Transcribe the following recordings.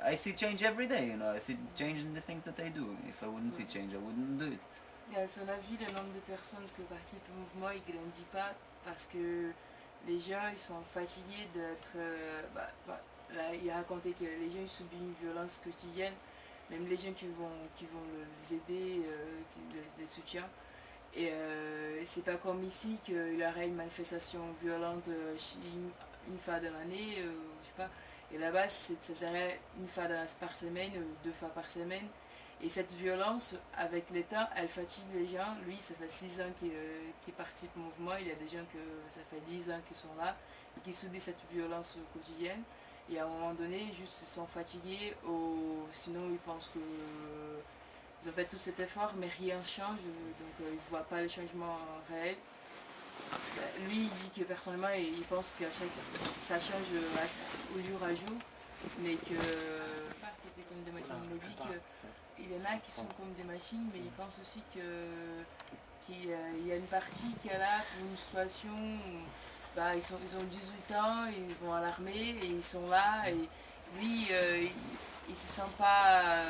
I see change every day, you know. I see change in the things that I do. If I wouldn't see change, I wouldn't do it. Et à son avis, le nombre de personnes qui participent au mouvement, il ne grandit pas parce que les gens ils sont fatigués d'être... là, il a raconté que les gens ils subissent une violence quotidienne, même les gens qui vont les aider, qui les soutiennent. Et c'est pas comme ici qu'il y aurait une manifestation violente une fois dans l'année, je sais pas. Et là-bas, ça serait une fois par semaine ou 2 fois par semaine. Et cette violence, avec l'État, elle fatigue les gens. Lui, ça fait 6 ans qu'il participe au mouvement. Il y a des gens que ça fait 10 ans qu'ils sont là et qui subissent cette violence quotidienne. Et à un moment donné, juste ils sont fatigués ou sinon ils pensent que ils ont fait tout cet effort mais rien change. Donc ils ne voient pas le changement réel. Lui, il dit que personnellement, il pense que ça change au jour à jour. Mais que... Pas qui était comme des machines. Il dit que il y en a qui sont comme des machines, mais il pense aussi qu'il y a une partie qui est là pour une situation où ils ont 18 ans, ils vont à l'armée et ils sont là. Et lui, il se sent pas...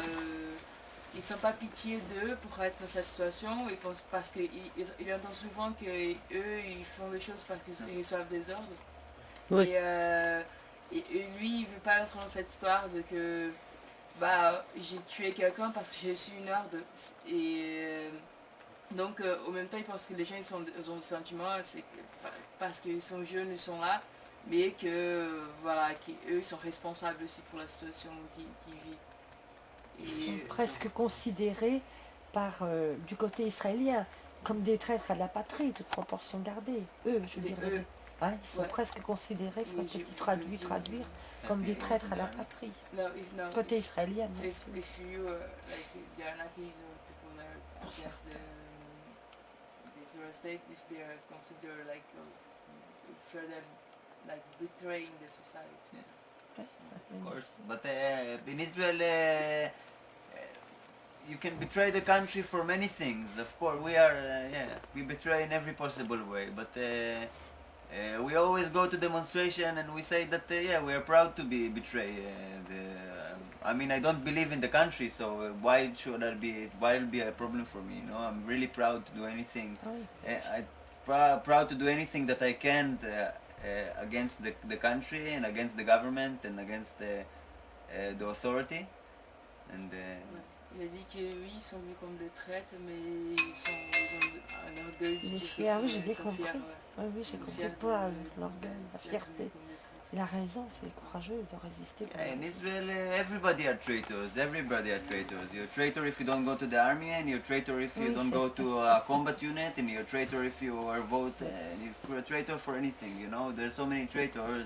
il ne sent pas pitié d'eux pour être dans cette situation. Il pense parce qu'il entend souvent qu'eux, ils font des choses parce qu'ils reçoivent des ordres. Oui. Et lui, il ne veut pas entrer dans cette histoire de que j'ai tué quelqu'un parce que j'ai reçu une ordre. Et donc, au même temps, il pense que les gens ils ont des sentiments, c'est parce qu'ils sont jeunes, ils sont là, mais que voilà, qu'eux sont responsables aussi pour la situation qu'ils vivent. Ils sont presque considérés du côté israélien comme des traîtres à la patrie, toute proportion gardée. Eux, je dirais. Ouais, ils sont presque considérés, il faut peut-être traduire, comme des traîtres à la patrie. Côté israélien, bien sûr. Pour certains. State, if they are considered like further like betraying the society. Yes. Of course, but in Israel, you can betray the country for many things. Of course, we betray in every possible way. But we always go to demonstration and we say that we are proud to be betrayed. I mean, I don't believe in the country, so why should it be a problem for me? You know, I'm really proud to do anything. I'm proud to do anything that I can against the country and against the government and against the authority. And il a dit que oui, ils sont vus comme des traîtres, mais ils ont un orgueil. Il est fier, oui, j'ai bien compris. Oui, j'ai compris. Pas l'orgueil, la fierté. Il a raison, c'est courageux de résister. In Israel, everybody are traitors. Everybody are traitors. You're a traitor if you don't go to the army, and you're a traitor if you don't go to a combat unit, and you're a traitor if you are you're a traitor for anything. You know, there's so many traitors.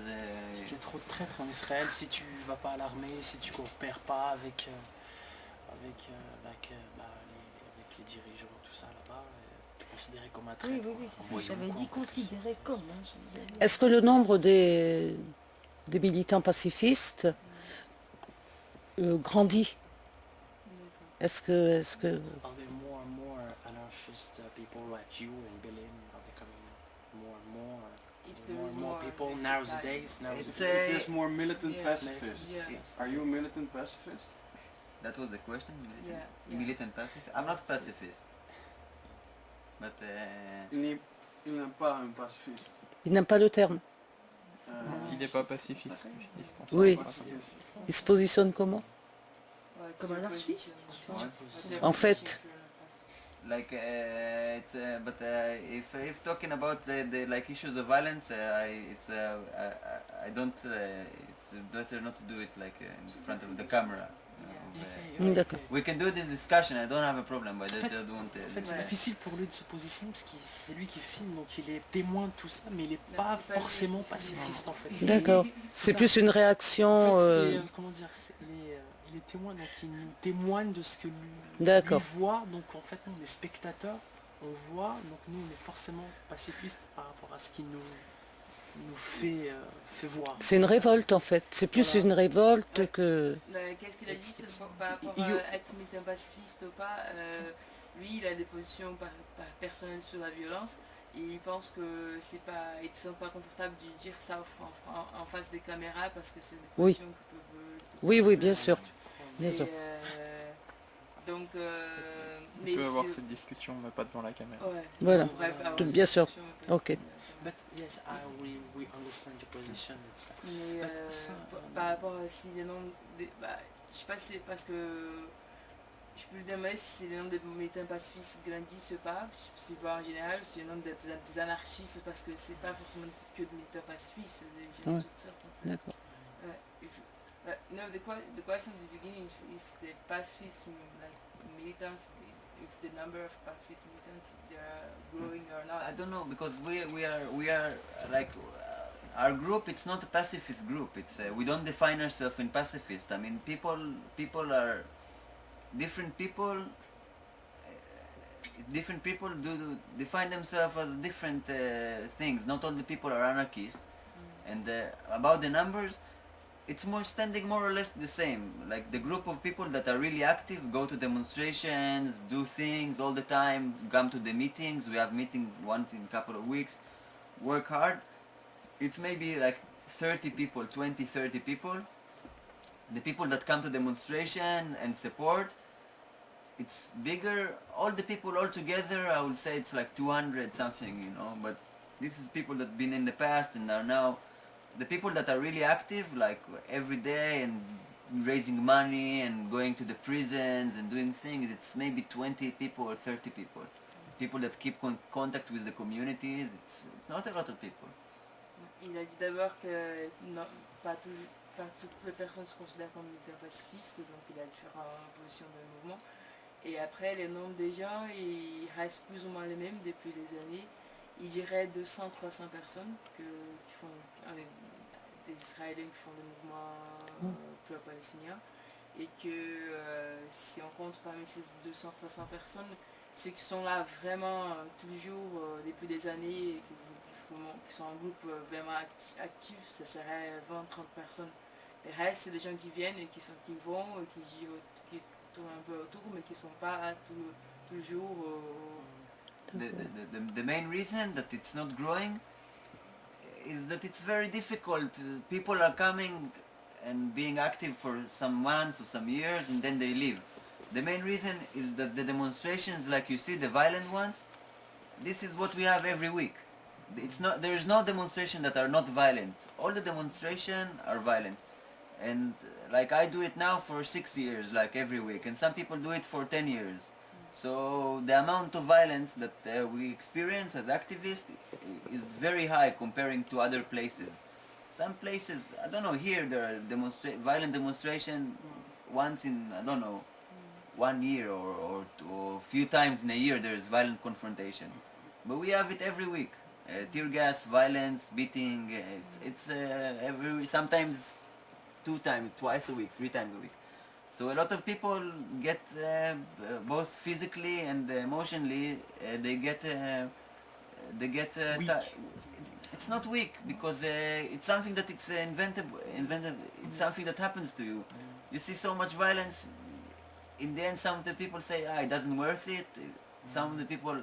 Il y a trop de traîtres en Israël. Si tu vas pas à l'armée, si tu coopères pas avec les dirigeants, tout ça là-bas, tu es considéré comme un traître. Oui, c'est ça. J'avais dit considéré comme. Est-ce que le nombre des militants pacifistes grandit? Est-ce que Are there more and more anarchist people like you and Berlin are becoming more and more people nowadays? If there's more militant pacifists. Yes. Are you a militant pacifist? That was the question? Yeah. Militant pacifist? I'm not a pacifist. But Il n'est pas un pacifiste. il n'aime pas le terme? Il n'est pas pacifiste. Il se considère Oui. pas pacifiste. Il se positionne comment? Comme anarchiste. En fait. like but if talking about the like issues of violence, I don't. It's better not to do it like in front of the camera. D'accord. We can do this discussion. I don't have a problem, but I just don't. En fait, c'est difficile pour lui de se positionner parce que c'est lui qui filme, donc il est témoin de tout ça, mais il n'est pas forcément pacifiste en fait. D'accord. C'est plus une réaction. En fait, comment dire, il est témoin, donc il nous témoigne de ce que lui voit. Donc en fait, nous, on est spectateurs, on voit, donc nous, on est forcément pacifistes par rapport à ce qu'il nous fait voir. C'est une révolte en fait. C'est plus une révolte que. Qu'est-ce qu'il a dit par rapport à être militant pacifiste ou pas? Lui, il a des positions personnelles sur la violence, Et ils pensent que c'est pas, ils ne sont pas confortables de dire ça en face des caméras parce que c'est des Oui. questions qui peuvent... Oui, bien sûr. Bien sûr. Donc, On mais peut avoir c'est- cette discussion, mais pas devant la caméra. Ouais, Voilà. on pourrait avoir Tout- cette bien sûr. discussion, mais pas Ok. But yes, we understand your position. It's like, Mais but ça, par rapport à si les nombres... je sais pas si c'est parce que... Je peux le demander si le nombre de militants pacifistes grandissent pas, c'est pas en général, si le nombre des anarchistes, parce que c'est pas forcément que de militants pacifistes, des gens de toutes sortes. En fait. D'accord. No, the question at the beginning, if the pacifist like militants, if the number of pacifist militants they are growing or not. I don't know, because we are like our group. It's not a pacifist group. It's we don't define ourselves in pacifist. I mean, people are different people. Different people do define themselves as different things. Not all the people are anarchists. And about the numbers, it's standing more or less the same. Like the group of people that are really active go to demonstrations, do things all the time, come to the meetings. We have meeting once in a couple of weeks, work hard. It's maybe like 30 people, 20, 30 people. The people that come to demonstration and support, it's bigger. All the people all together, I would say it's like 200 something, you know. But this is people that been in the past and are now the people that are really active, like every day and raising money and going to the prisons and doing things. It's maybe 20 people or 30 people. People that keep contact with the communities. It's not a lot of people. Il a dit d'abord que non, pas toutes les personnes se considèrent comme militants pacifistes, donc il a différentes positions de mouvement. Et après, les nombres des gens, ils restent plus ou moins les mêmes depuis des années. Il dirait 200-300 personnes qui font, des Israéliens qui font des mouvements pro-palestiniens. Et que si on compte parmi ces 200-300 personnes, ceux qui sont là vraiment toujours depuis des années et qui sont en groupe vraiment actif, ça serait 20-30 personnes. Les restes, c'est des gens qui viennent et qui vont, qui tournent un peu autour, mais qui ne sont pas toujours... The main reason that it's not growing is that it's very difficult. People are coming and being active for some months or some years and then they leave. The main reason is that the demonstrations, like you see, the violent ones, this is what we have every week. There is no demonstration that are not violent. All the demonstrations are violent. And like I do it now for 6 years, like every week, and some people do it for 10 years. So the amount of violence that we experience as activists is very high comparing to other places. Some places, I don't know, here there are violent demonstration once in, I don't know, 1 year or a few times in a year there is violent confrontation. But we have it every week. Tear gas, violence, beating, it's sometimes 2 times, twice a week, 3 times a week. So a lot of people get both physically and emotionally they get weak. It's not weak because it's something that it's invented. It's something that happens to you. You see so much violence. In the end, some of the people say, it doesn't worth it. Some of the people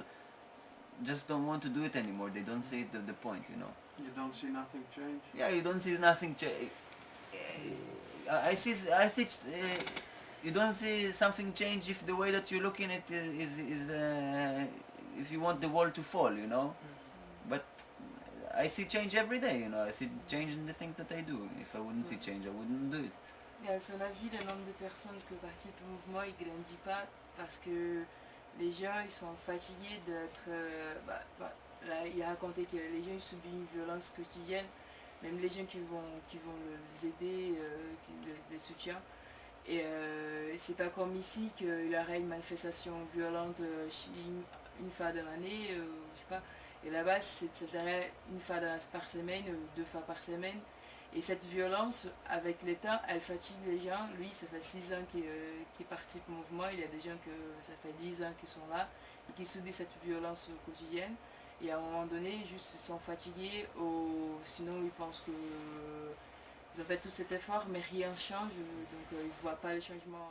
just don't want to do it anymore. They don't see the point, you know. You don't see nothing change? Yeah, you don't see nothing change. I see. You don't see something change if the way that you look in it is if you want the wall to fall, you know. But I see change every day, you know. I see change in the things that I do. If I wouldn't see change, I wouldn't do it. Et à son avis, le nombre de personnes qui participent au mouvement, il ne grandit pas parce que les gens, ils sont fatigués d'être... là, il a raconté que les gens ils subissent une violence quotidienne, même les gens qui vont les aider, qui les soutiennent. Et c'est pas comme ici qu'il y aurait une manifestation violente une fois dans l'année, je sais pas. Et là-bas, ça serait une fois par semaine ou 2 fois par semaine. Et cette violence, avec l'État, elle fatigue les gens. Lui, ça fait 6 ans qu'il participe au mouvement. Il y a des gens que ça fait 10 ans qu'ils sont là et qui subissent cette violence quotidienne. Et à un moment donné, juste ils sont fatigués ou sinon ils pensent que ils ont fait tout cet effort mais rien change. Donc ils ne voient pas le changement.